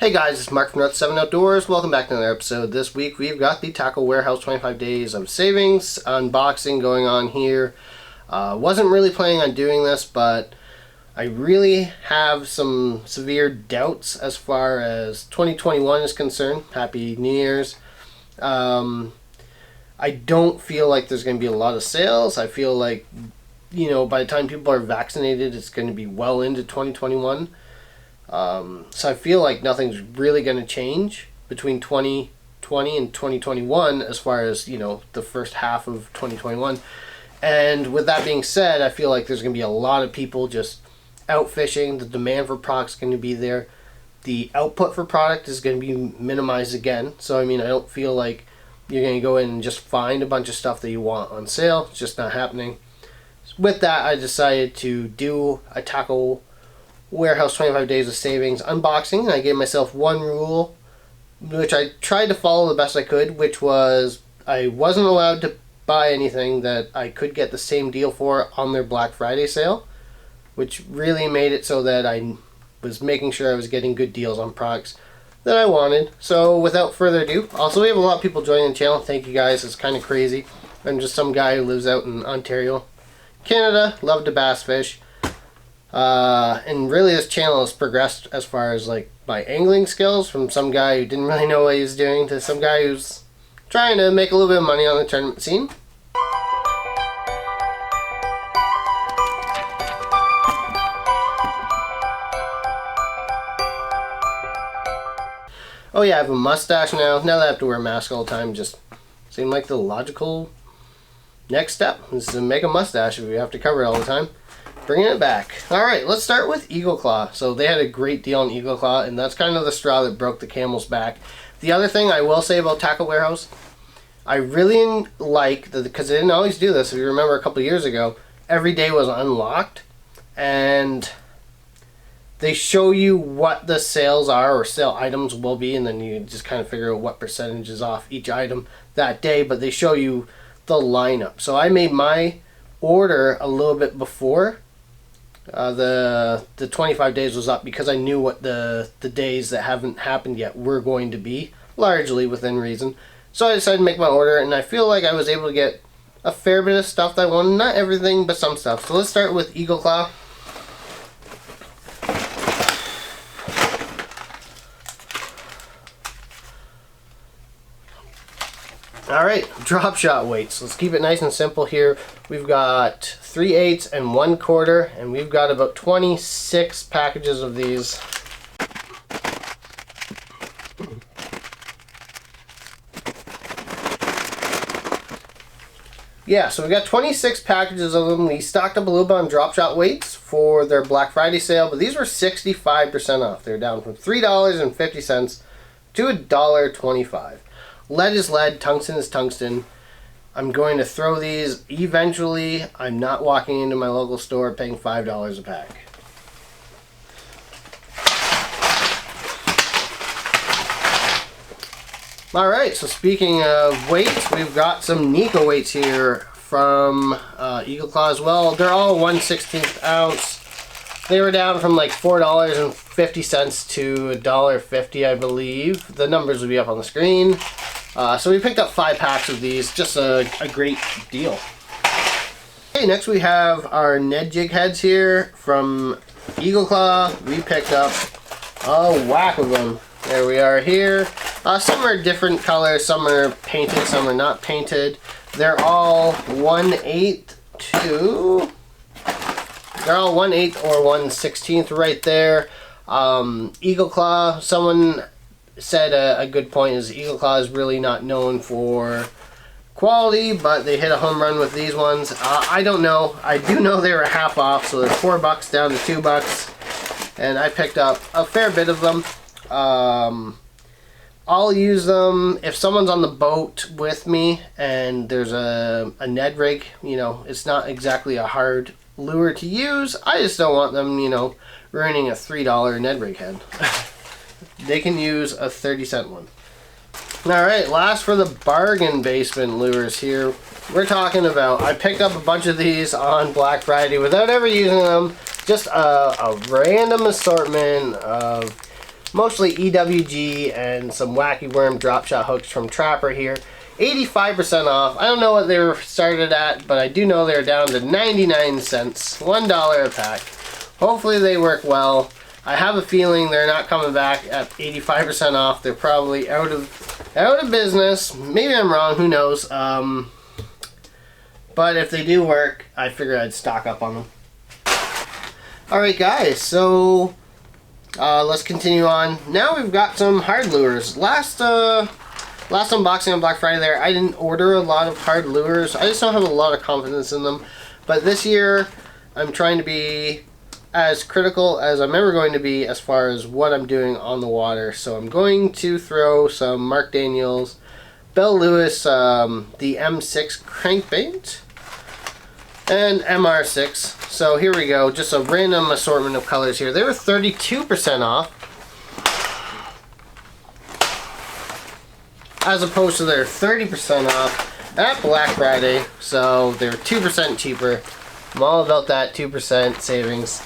Hey guys, it's Mark from North 7 Outdoors. Welcome back to another episode. This week we've got the Tackle Warehouse 25 Days of Savings unboxing going on here. Wasn't really planning on doing this, but I really have some severe doubts as far as 2021 is concerned. Happy New Year's. I don't feel like there's going to be a lot of sales. I feel like, you know, by the time people are vaccinated, it's going to be well into 2021. So I feel like nothing's really going to change between 2020 and 2021 as far as, you know, the first half of 2021. And with that being said, I feel like there's going to be a lot of people just out fishing. The demand for product's going to be there. The output for product is going to be minimized again. So, I mean, I don't feel like you're going to go in and just find a bunch of stuff that you want on sale. It's just not happening. With that, I decided to do a Tackle Warehouse 25 Days of Savings unboxing. I gave myself one rule, which I tried to follow the best I could, which was I wasn't allowed to buy anything that I could get the same deal for on their Black Friday sale, which really made it so that I was making sure I was getting good deals on products that I wanted. So without further ado, also we have a lot of people joining the channel. Thank you guys. It's kind of crazy. I'm just some guy who lives out in Ontario, Canada, love to bass fish. And really this channel has progressed as far as like my angling skills, from some guy who didn't really know what he was doing to some guy who's trying to make a little bit of money on the tournament scene. Oh yeah, I have a mustache now. Now that I have to wear a mask all the time, just seemed like the logical next step is to make a mustache if you have to cover it all the time. Bringing it back. Alright, let's start with Eagle Claw. So they had a great deal on Eagle Claw, and that's kind of the straw that broke the camel's back. The other thing I will say about Tackle Warehouse, I really like, because they didn't always do this, if you remember a couple years ago, every day was unlocked, and they show you what the sales are, or sale items will be, and then you just kind of figure out what percentage is off each item that day, but they show you the lineup. So I made my order a little bit before the 25 days was up, because I knew what the days that haven't happened yet were going to be, largely within reason. So I decided to make my order, and I feel like I was able to get a fair bit of stuff that I wanted. Not everything, but some stuff. So let's start with Eagle Claw. Alright, drop shot weights. Let's keep it nice and simple here. We've got 3/8 and 1/4, and we've got about 26 packages of these. Yeah, so we got 26 packages of them. We stocked up a little bit on drop shot weights for their Black Friday sale, but these were 65% off. They're down from $3.50 to $1.25. Lead is lead, tungsten is tungsten. I'm going to throw these eventually. I'm not walking into my local store paying $5 a pack. Alright, so speaking of weights, we've got some Nico weights here from Eagle Claw as well. They're all 1/16 ounce. They were down from like $4.50 to $1.50, I believe. The numbers will be up on the screen. So we picked up 5 packs of these. Just a great deal. Okay, next we have our Ned jig heads here from Eagle Claw. We picked up a whack of them. There we are here. Some are different colors. Some are painted, some are not painted. They're all 1/8 to... They're all 1/8 or 1/16 right there. Eagle Claw, someone said a good point is Eagle Claw is really not known for quality, but they hit a home run with these ones. I don't know. I do know they were half off, so they're $4 down to $2, and I picked up a fair bit of them. I'll use them if someone's on the boat with me and there's a Ned rig. You know, it's not exactly a hard lure to use. I just don't want them, you know, ruining a $3 Ned rig head. They can use a 30-cent one. Alright, last for the bargain basement lures here. We're talking about, I picked up a bunch of these on Black Friday without ever using them. Just a random assortment of mostly EWG and some wacky worm drop shot hooks from Trapper here. 85% off. I don't know what they were started at, but I do know they're down to 99 cents, $1 a pack. Hopefully they work well. I have a feeling they're not coming back at 85% off. They're probably out of business. Maybe I'm wrong, who knows. But if they do work, I figured I'd stock up on them. Alright guys, so let's continue on. Now we've got some hard lures. Last unboxing on Black Friday there, I didn't order a lot of hard lures. I just don't have a lot of confidence in them. But this year, I'm trying to be as critical as I'm ever going to be as far as what I'm doing on the water. So I'm going to throw some Mark Daniels, Bell Lewis, the M6 crankbait, and MR6. So here we go, just a random assortment of colors here. They were 32% off, as opposed to their 30% off at Black Friday. So they're 2% cheaper. I'm all about that 2% savings.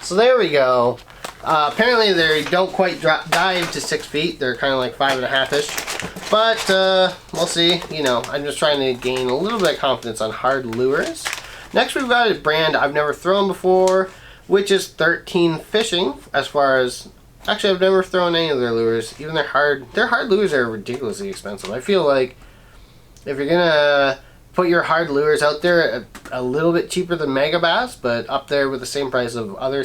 So there we go. Apparently they don't quite dive to 6 feet. They're kind of like 5.5-ish. But we'll see. You know, I'm just trying to gain a little bit of confidence on hard lures. Next we've got a brand I've never thrown before, which is 13 Fishing. As far as, actually I've never thrown any of their lures. Even their hard lures are ridiculously expensive. I feel like if you're gonna put your hard lures out there a little bit cheaper than Mega Bass, but up there with the same price of other,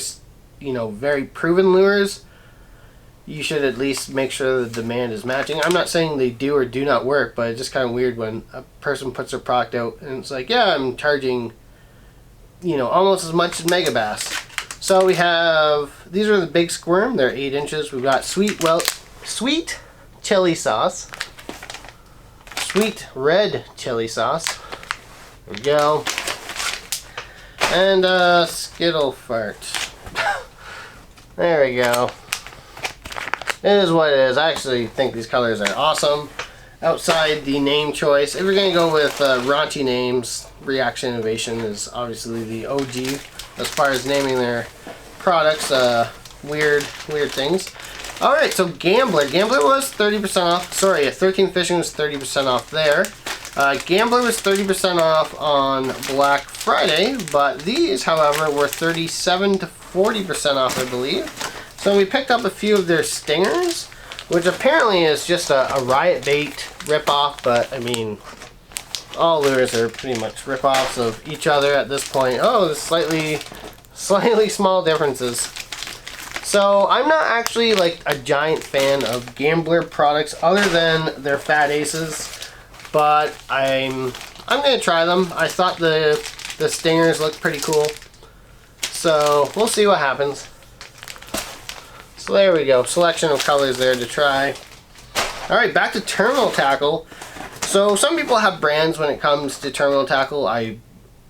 you know, very proven lures, you should at least make sure the demand is matching. I'm not saying they do or do not work, but it's just kind of weird when a person puts their product out and it's like, yeah, I'm charging, you know, almost as much as Mega Bass. So we have, these are the Big Squirm. They're 8 inches. We've got sweet chili sauce, sweet red chili sauce. There we go. And Skittle Fart. There we go. It is what it is. I actually think these colors are awesome. Outside the name choice, if you're going to go with raunchy names, Reaction Innovation is obviously the OG as far as naming their products. Weird things. Alright, so Gambler. Gambler was 30% off. Sorry, 13 Fishing was 30% off there. Gambler was 30% off on Black Friday, but these, however, were 37 to 40% off, I believe. So we picked up a few of their stingers, which apparently is just a Riot Bait ripoff, but I mean, all lures are pretty much ripoffs of each other at this point. Oh, there's slightly small differences. So I'm not actually like a giant fan of Gambler products other than their Fat Aces, but I'm gonna try them. I thought the stingers looked pretty cool, so we'll see what happens. So there we go, selection of colors there to try. Alright, back to terminal tackle. So some people have brands when it comes to terminal tackle. I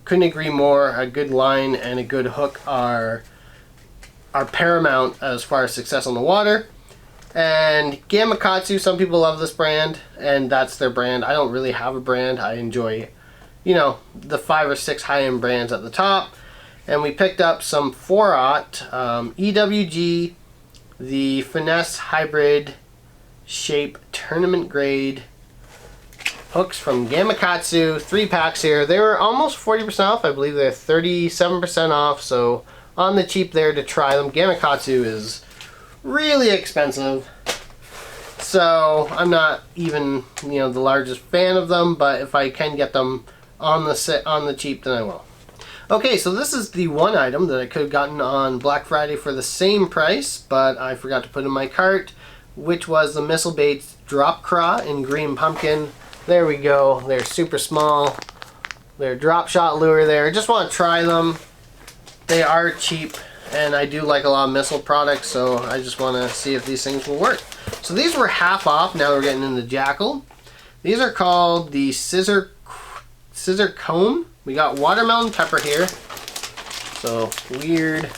couldn't agree more. A good line and a good hook are paramount as far as success on the water. And Gamakatsu, some people love this brand, and that's their brand. I don't really have a brand. I enjoy, you know, the 5 or 6 high-end brands at the top. And we picked up some 4/0 EWG, the Finesse Hybrid Shape Tournament Grade hooks from Gamakatsu. 3 packs here. They were almost 40% off. I believe they're 37% off, so on the cheap there to try them. Gamakatsu is really expensive, so I'm not even, you know, the largest fan of them, but if I can get them on the cheap, then I will. Okay, so this is the one item that I could have gotten on Black Friday for the same price, but I forgot to put in my cart, which was the Missile Baits Drop Craw in Green Pumpkin. There we go. They're super small. They're drop shot lure there. I just want to try them. They are cheap, and I do like a lot of missile products, so I just want to see if these things will work. So these were half off. Now we're getting into Jackal. These are called the Scissor Comb. We got watermelon pepper here. So weird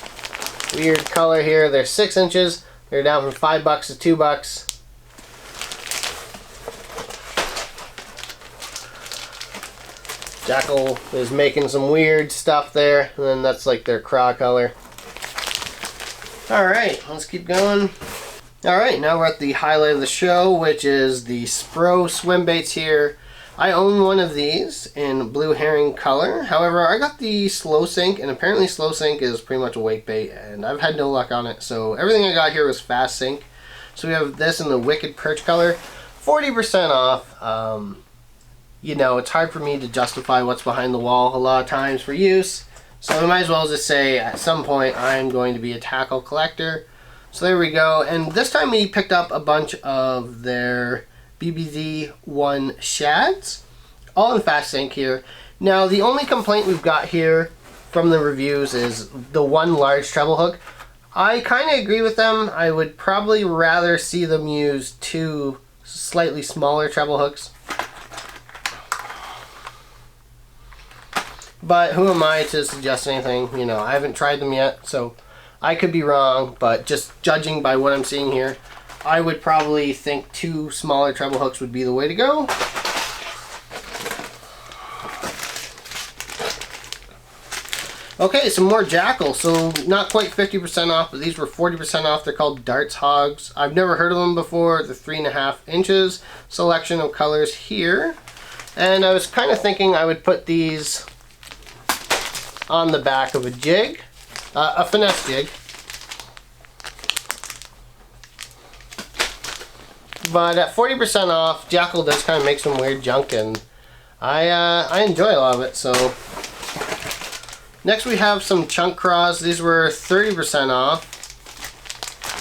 color here. They're 6 inches. They're down from $5 to $2. Jackal is making some weird stuff there, and then that's like their craw color. Alright, let's keep going. Alright, now we're at the highlight of the show, which is the Spro swim baits here. I own one of these in blue herring color. However, I got the slow sink, and apparently slow sink is pretty much a wake bait, and I've had no luck on it. So everything I got here was fast sink. So we have this in the Wicked Perch color, 40% off. You know, it's hard for me to justify what's behind the wall a lot of times for use. So I might as well just say at some point I'm going to be a tackle collector. So there we go. And this time we picked up a bunch of their BBZ1 shads, all in fast sink here. Now the only complaint we've got here from the reviews is the one large treble hook. I kind of agree with them. I would probably rather see them use 2 slightly smaller treble hooks. But who am I to suggest anything? You know, I haven't tried them yet, so I could be wrong, but just judging by what I'm seeing here, I would probably think 2 smaller treble hooks would be the way to go. Okay, some more Jackal. So not quite 50% off, but these were 40% off. They're called Darts Hogs. I've never heard of them before. They're 3.5 inches. Selection of colors here. And I was kind of thinking I would put these on the back of a jig, a finesse jig. But at 40% off, Jackal does kind of make some weird junk, and I enjoy a lot of it. So next we have some chunk craws. These were 30% off.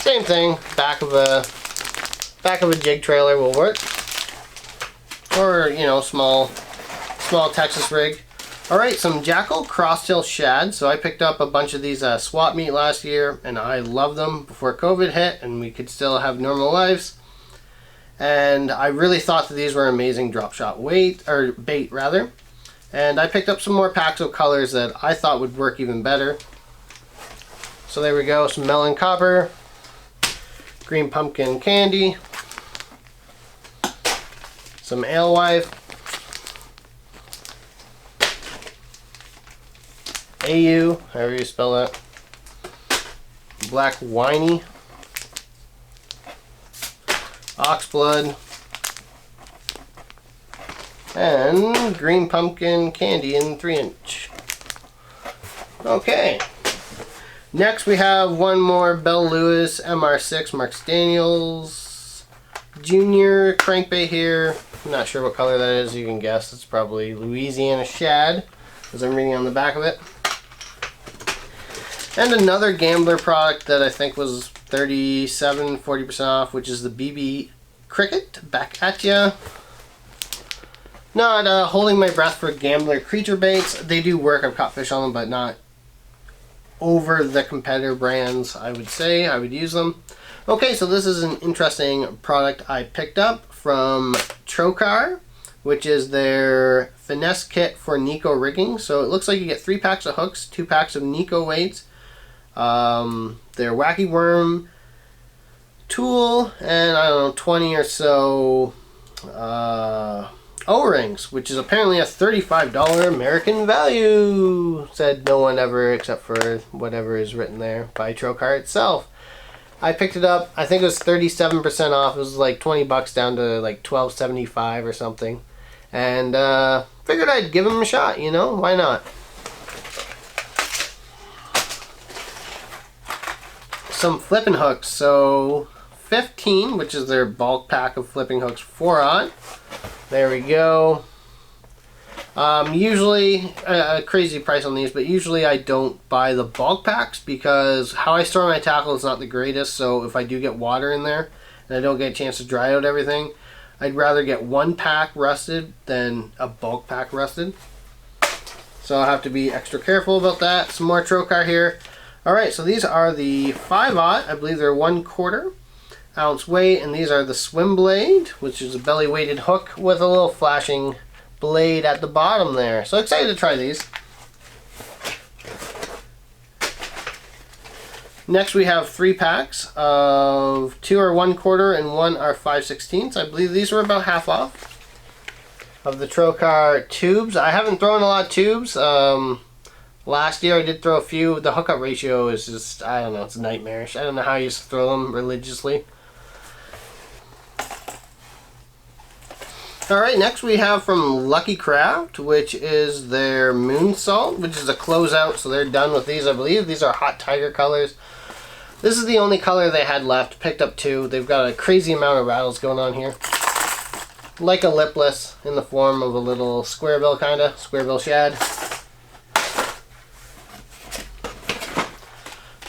Same thing, back of a jig trailer will work, or you know, small Texas rig. All right, some Jackal crosstail shad. So I picked up a bunch of these swap meet last year, and I love them before COVID hit, and we could still have normal lives. And I really thought that these were amazing drop shot bait rather. And I picked up some more packs of colors that I thought would work even better. So there we go, some melon copper, green pumpkin candy, some alewife, AU, however you spell that, black winey, oxblood, and green pumpkin candy in 3-inch. Okay, next we have one more Bell Lewis MR6 Mark Daniels Junior crankbait here. I'm not sure what color that is. You can guess. It's probably Louisiana shad, as I'm reading on the back of it. And another Gambler product that I think was 40% off, which is the BB Cricket. Back at ya. Not holding my breath for Gambler creature baits. They do work. I've caught fish on them, but not over the competitor brands. I would say I would use them. Okay, so this is an interesting product I picked up from Trocar, which is their finesse kit for Nico rigging. So it looks like you get 3 packs of hooks, 2 packs of Nico weights, their wacky worm tool, and I don't know, 20 or so O-rings, which is apparently a $35 American value, said no one ever except for whatever is written there by Trocar itself. I picked it up, I think it was 37% off. It was like 20 bucks down to like $12.75 or something, and figured I'd give them a shot, you know, why not? Some flipping hooks. So 15, which is their bulk pack of flipping hooks, 4-aught. There we go. Usually a crazy price on these, but usually I don't buy the bulk packs because how I store my tackle is not the greatest. So if I do get water in there and I don't get a chance to dry out everything, I'd rather get 1 pack rusted than a bulk pack rusted. So I'll have to be extra careful about that. Some more Trocar here. Alright, so these are the 5-aught. I believe they're 1/4 ounce weight, and these are the Swim Blade, which is a belly weighted hook with a little flashing blade at the bottom there. So excited to try these. Next we have 3 packs of 2 are 1/4 and 1 are 5/16. I believe these were about half off of the Trocar tubes. I haven't thrown a lot of tubes. Last year I did throw a few. The hookup ratio is just, I don't know, it's nightmarish. I don't know how I used to throw them religiously. Alright, next we have from Lucky Craft, which is their Moon Salt, which is a closeout, so they're done with these, I believe. These are Hot Tiger colors. This is the only color they had left. Picked up 2. They've got a crazy amount of rattles going on here. Like a lipless in the form of a little square bill, kinda. Square bill shad.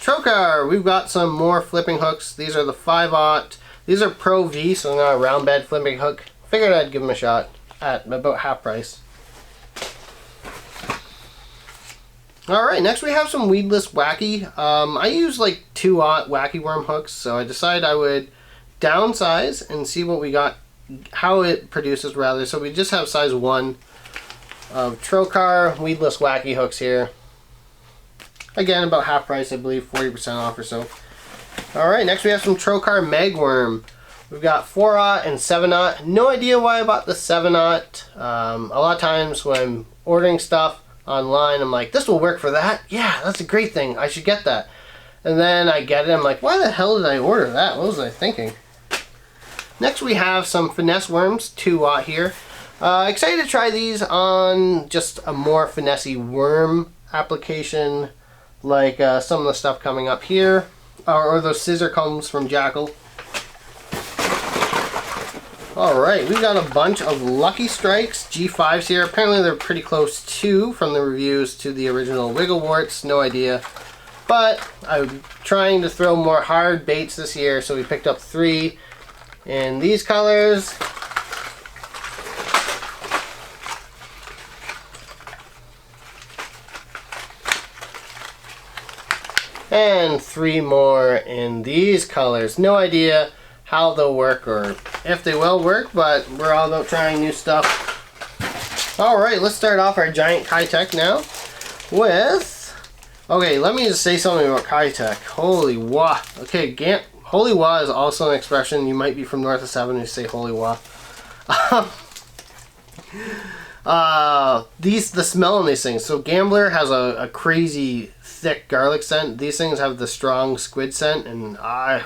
Trocar, we've got some more flipping hooks. These are the 5/0. These are Pro V, so they're not a round bed flipping hook. Figured I'd give them a shot at about half price. Alright, next we have some weedless wacky. I use like 2/0 wacky worm hooks, so I decided I would downsize and see what we got, how it produces rather. So we just have size 1 of Trocar weedless wacky hooks here. Again, about half price, I believe, 40% off or so. Alright, next we have some Trocar Magworm. We've got 4/0 and 7/0. No idea why I bought the 7/0. A lot of times when I'm ordering stuff online, I'm like, this will work for that? Yeah, that's a great thing. I should get that. And then I get it, I'm like, why the hell did I order that? What was I thinking? Next we have some finesse worms, 2/0 here. Excited to try these on just a more finesse-y worm application, like some of the stuff coming up here, or those scissor combs from Jackal. Alright, we got a bunch of Lucky Strikes G5s here. Apparently they're pretty close too, from the reviews, to the original Wiggleworts. No idea. But I'm trying to throw more hard baits this year, so we picked up 3 in these colors. And 3 more in these colors. No idea how they'll work or if they will work, but we're all about trying new stuff. Alright, let's start off our giant Kytek now with... Okay, let me just say something about Kytek. Holy wah. Okay, holy wah is also an expression. You might be from north of 7 and say holy wah. The smell on these things. So Gambler has a crazy thick garlic scent. These things have the strong squid scent, and I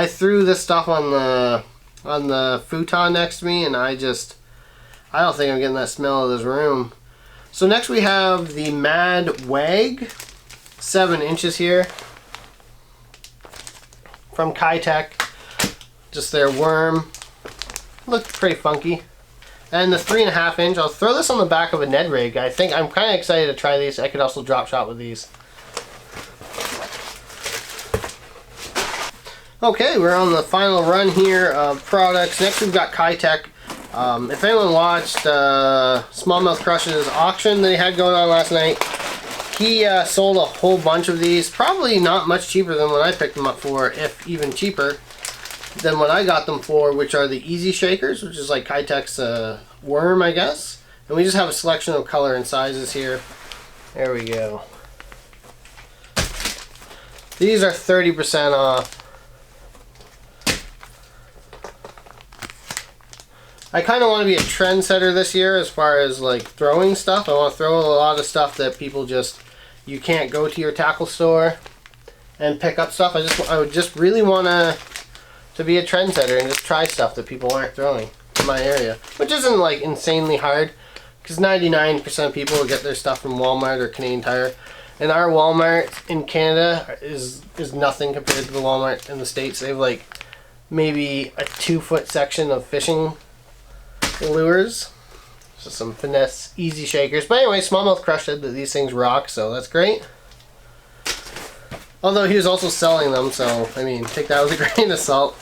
threw this stuff on the futon next to me, and I don't think I'm getting that smell of this room. So next we have the Mad Wag, 7 inches here, from Kytek. Just their worm. Looked pretty funky. And the 3.5 inch, I'll throw this on the back of a Ned rig. I think I'm kind of excited to try these. I could also drop shot with these. Okay, we're on the final run here of products. Next we've got Kytek. If anyone watched Smallmouth Crush's auction that he had going on last night, he sold a whole bunch of these. Probably not much cheaper than what I picked them up for, if even cheaper than what I got them for, which are the Easy Shakers, which is like Kytek's worm, I guess. And we just have a selection of color and sizes here. There we go. These are 30% off. I kind of want to be a trendsetter this year as far as like throwing stuff. I want to throw a lot of stuff that people you can't go to your tackle store and pick up stuff. I would just really want to be a trendsetter and just try stuff that people aren't throwing in my area, which isn't like insanely hard, because 99% of people will get their stuff from Walmart or Canadian Tire, and our Walmart in Canada is nothing compared to the Walmart in the States. They have like maybe a 2-foot section of fishing lures. So some finesse Easy Shakers. But anyway, Smallmouth Crush said that these things rock, so that's great. Although he was also selling them, so I mean, take that with a grain of salt.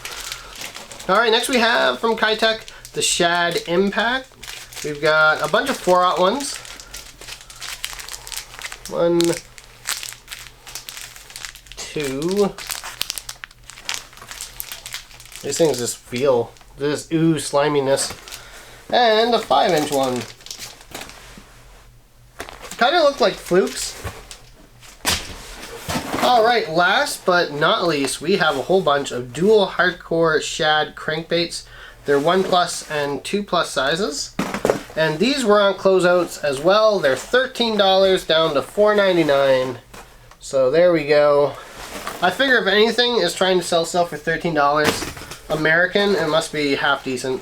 Alright, next we have from Kytek the Shad Impact. We've got a bunch of 4/0 ones. 1, 2. These things just feel this ooze sliminess. And a 5-inch one. Kind of look like flukes. Alright, last but not least, we have a whole bunch of dual hardcore shad crankbaits. They're 1+ and 2+ sizes. And these were on closeouts as well. They're $13 down to $4.99. So there we go. I figure if anything is trying to sell stuff for $13 American, it must be half decent.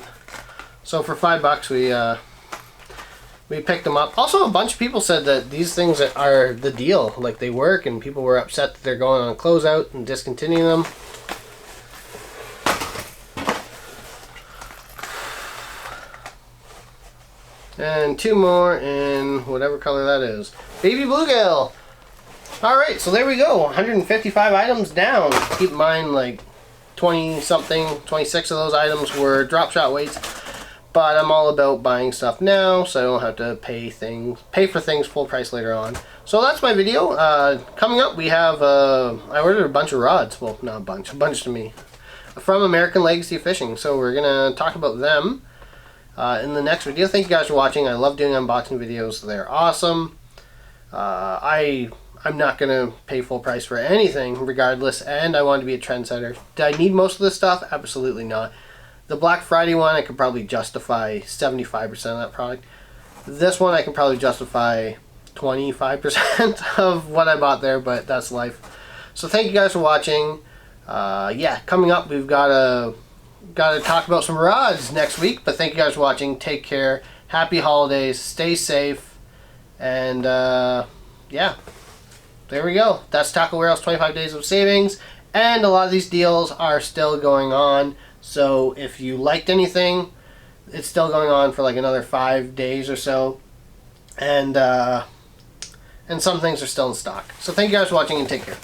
So for $5 we picked them up. Also, a bunch of people said that these things are the deal, like they work, and people were upset that they're going on closeout and discontinuing them. And two more in whatever color that is. Baby bluegill. Alright, so there we go. 155 items down. Keep in mind, like 20 something, 26 of those items were drop shot weights. But I'm all about buying stuff now, so I don't have to pay for things full price later on. So that's my video. Coming up, we have, I ordered a bunch of rods. Well, not a bunch to me. From American Legacy Fishing. So we're going to talk about them in the next video. Thank you guys for watching. I love doing unboxing videos. They're awesome. I'm not going to pay full price for anything regardless, and I want to be a trendsetter. Do I need most of this stuff? Absolutely not. The Black Friday one, I could probably justify 75% of that product. This one, I can probably justify 25% of what I bought there, but that's life. So thank you guys for watching. Yeah, coming up, we've got to talk about some rods next week, but thank you guys for watching. Take care. Happy holidays. Stay safe. And, yeah. There we go. That's Tackle Warehouse 25 Days of Savings. And a lot of these deals are still going on. So if you liked anything, it's still going on for like another 5 days or so. And some things are still in stock. So thank you guys for watching and take care.